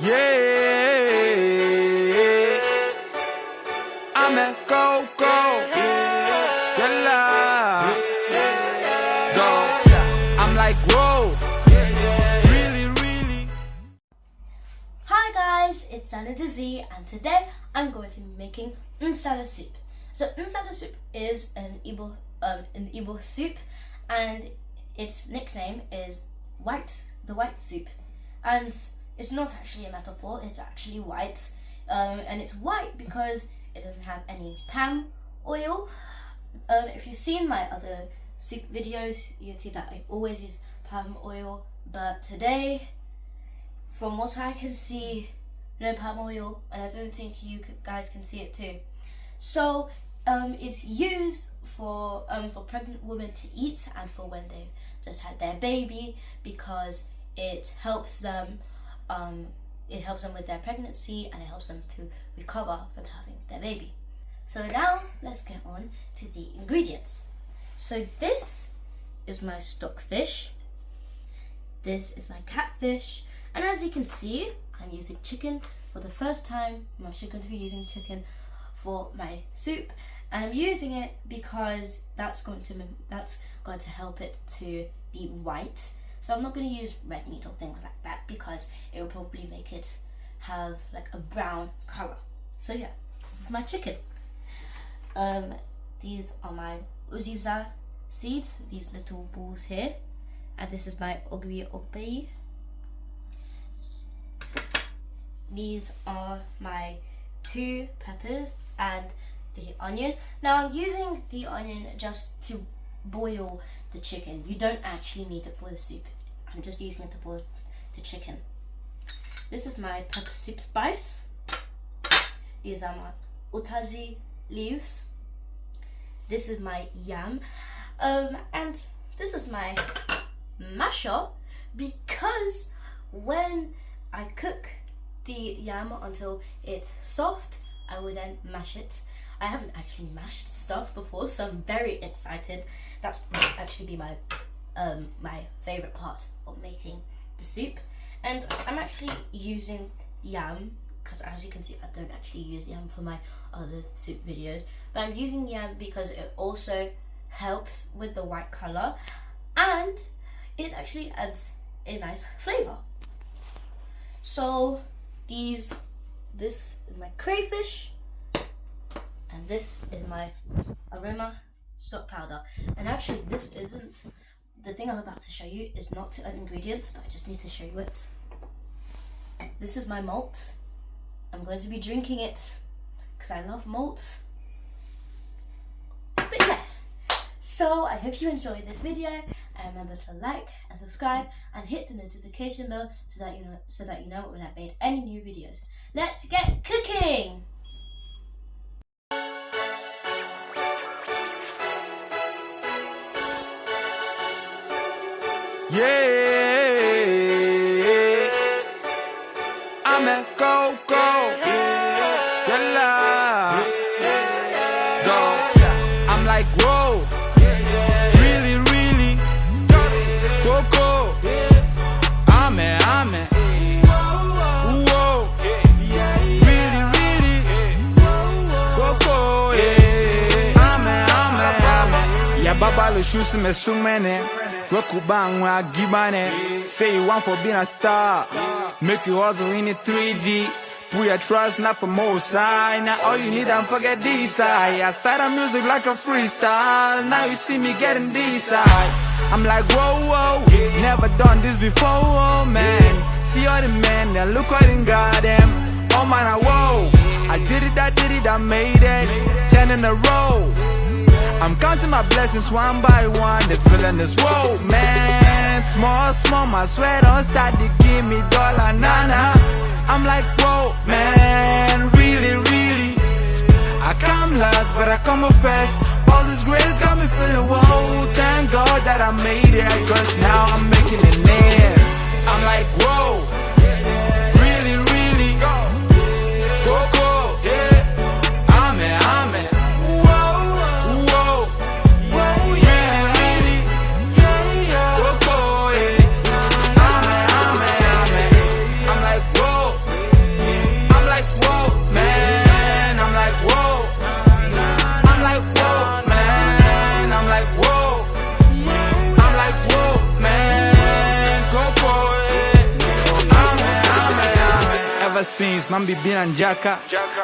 Yeah, I'm a go-go. Yeah, go. I'm like, whoa. Really. Hi guys, it's Zanna the Z, and today I'm going to be making Nsala soup. So Nsala soup is an Igbo soup, and its nickname is the white soup. And it's not actually a metaphor, it's actually white. And it's white because it doesn't have any palm oil. If you've seen my other soup videos, you'll see that I always use palm oil, but today, from what I can see, no palm oil, and I don't think you guys can see it too. So it's used for pregnant women to eat and for when they've just had their baby, because it helps them with their pregnancy, and it helps them to recover from having their baby. So now let's get on to the ingredients. So this is my stockfish, this is my catfish, and as you can see, I'm using chicken for the first time. I'm actually going to be using chicken for my soup, and I'm using it because that's going to help it to be white. So I'm not going to use red meat or things like that, because it will probably make it have like a brown color. So yeah, this is my chicken. These are my uziza seeds, these little balls here, and this is my ogiri ogbe. These are my 2 peppers and the onion. Now I'm using the onion just to boil the chicken. You don't actually need it for the soup. I'm just using it to boil the chicken. This is my pepper soup spice. These are my utazi leaves. This is my yam. And this is my masher, because when I cook the yam until it's soft, I will then mash it. I haven't actually mashed stuff before, so I'm very excited. That will actually be my my favorite part of making the soup. And I'm actually using yam because, as you can see, I don't actually use yam for my other soup videos, but I'm using yam because it also helps with the white color, and it actually adds a nice flavor. So this is my crayfish, and this is my aroma stock powder. And actually, this isn't, the thing I'm about to show you is not an ingredient, but I just need to show you it. This is my malt. I'm going to be drinking it because I love malt. But yeah, so I hope you enjoyed this video, and remember to like and subscribe and hit the notification bell so that you know when I made any new videos. Let's get cooking! Yeah, I'm a go-go. Yeah, go. I'm like, whoa. Really. Go-go. I'm a. Whoa. Really. Go-go. Yeah. I'm a. Yeah, baba lo shoes me sumene. Wakubangwa gibane. Say you want for being a star. Make you hustle in the 3G. Put your trust not for more side. Now all you need and forget this side. I started music like a freestyle. Now you see me getting this side. I'm like whoa. Never done this before, oh man. See all the men, then look what in got them. Oh man, whoa. I did it, I made it. 10 in a row. I'm counting my blessings one by one. They feeling this, whoa, man. Small, my sweat don't start to give me dollar, nana. I'm like, whoa, man, really. I come last, but I come up fast. All this grace got me feeling, whoa. Thank God that I made it, cause now I'm making it there. I'm like, whoa, really, go, yeah. I'm it. I'm like, whoa. Ever since Mambi been on Jaka,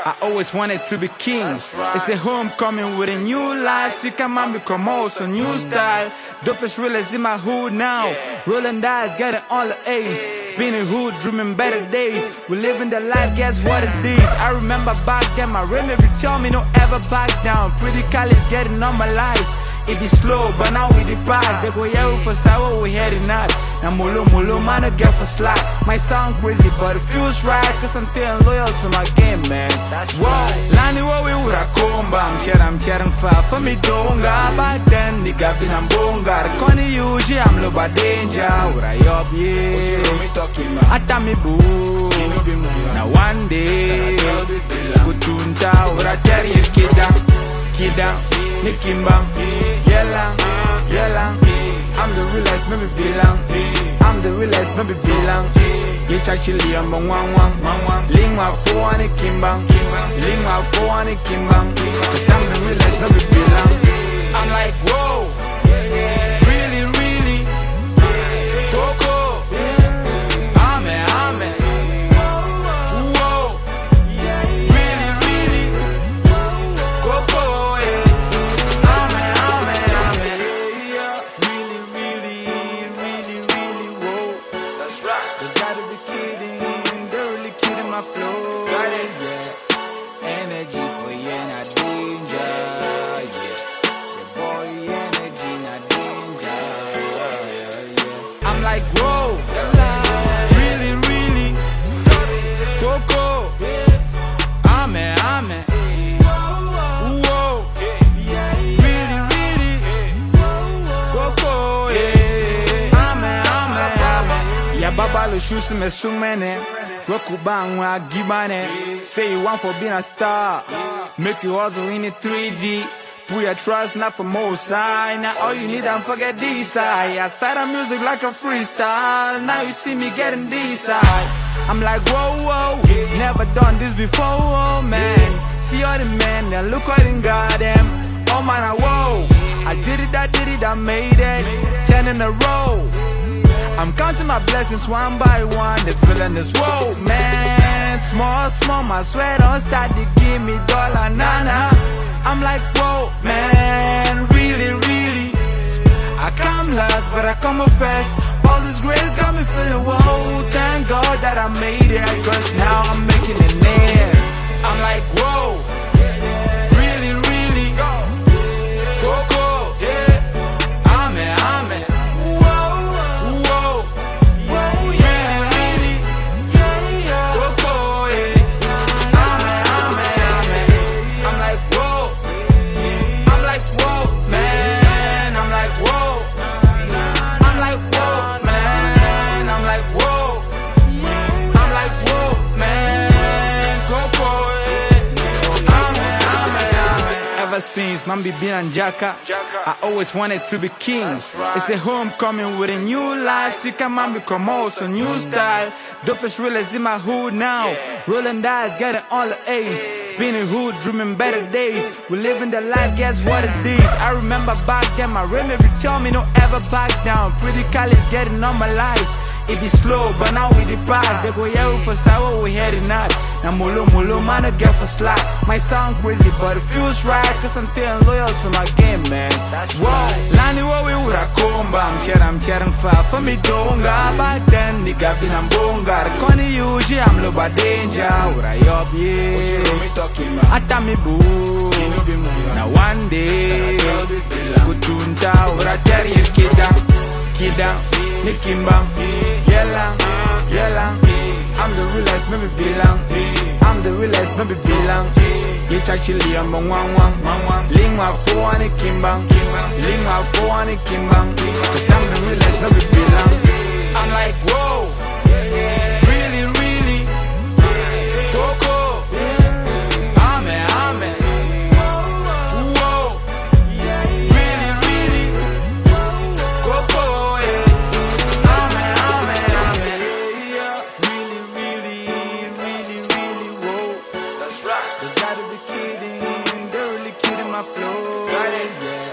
I always wanted to be king. It's a homecoming with a new life. Sika Mambi come out, so new style. Dopest realers in my hood now. Rolling dice, getting all the A's. Spinning hood, dreaming better days. We living the life, guess what it is? I remember back then, my remedy tell me don't ever back down. Pretty college getting on my lies. It be slow, but now we the pass. They go yeah for sour, we heading out. Now mulo, man, I get for slack. My sound crazy, but it feels right. Cause I'm still loyal to my game, man. Whoa, Lani, what we would have come back. I'm chatting far for me, don't go. Back then, the gap in a bonga. The corny usually, I'm low by danger. What I up, yeah. I tell me, boo. Now one day, good tune down. What I tell you, kid down. Nikimbang, yellang, I'm the realest, maybe bilang. I'm the realest, maybe bilang. You actually I'm wang, ling ma fo ani kimbang, ling ma fo ani kimbang. Cause I'm the realest, maybe bilang. I'm like whoa, really, Coco, amen, whoa, really, Coco. Flow, got it, yeah. Energy for you, not danger, yeah. The boy energy, not danger, yeah. I'm like, whoa, really, Coco, amen, whoa, really, Coco, yeah. Amen, yeah, Baba lo shoes me sumene. Bang when I give my name. Say you want for being a star. Make you hustle in the 3G. Put your trust not for most sign. Now all you need and forget this side. I started music like a freestyle. Now you see me getting this side. I'm like whoa, never done this before, oh man. See all the men, then look what in got them. Oh man, whoa. I did it, I made it. 10 in a row. I'm counting my blessings one by one. The feeling is whoa, man. Small, my sweat don't start to give me dollar, nana. I'm like whoa, man. Really. I come last, but I come up fast. All this grace got me feeling whoa. Thank God that I made it, cause now I'm making it near. I'm like whoa, really, Coco, amen. Since Mambi been on Jaka, I always wanted to be king. It's a homecoming with a new life. Sika Mambi come out, so new style. Dopest realers in my hood now. Rolling dice, getting all the A's. Spinning hood, dreaming better days. We living the life, guess what it is? I remember back then, my remedy tell me don't ever back down. Pretty college getting on my lies. It be slow, but now we the pass. They go yeah for sour, we heading out. Now mulo, man, I get for slack. My sound crazy, but it feels right. Cause I'm still loyal to my game, man. Whoa, Lani, what we would have come back. I'm chatting far for me, don't go. Back then, the gap in a bonga. The corny usually, I'm low by danger. What I up, yeah. I tell me, boo. Now one day, good tune down. What I tell you, kid down. Nikimbang, yellang, I'm the realest, maybe bilang. I'm the realest, maybe bilang. You actually I'm wang, ling ma fo ani kimbang, ling ma fo ani kimbang. Cause I'm the realest, maybe bilang. I'm like whoa, really, Coco, amen, whoa, really, Coco. Flow, got it, yeah.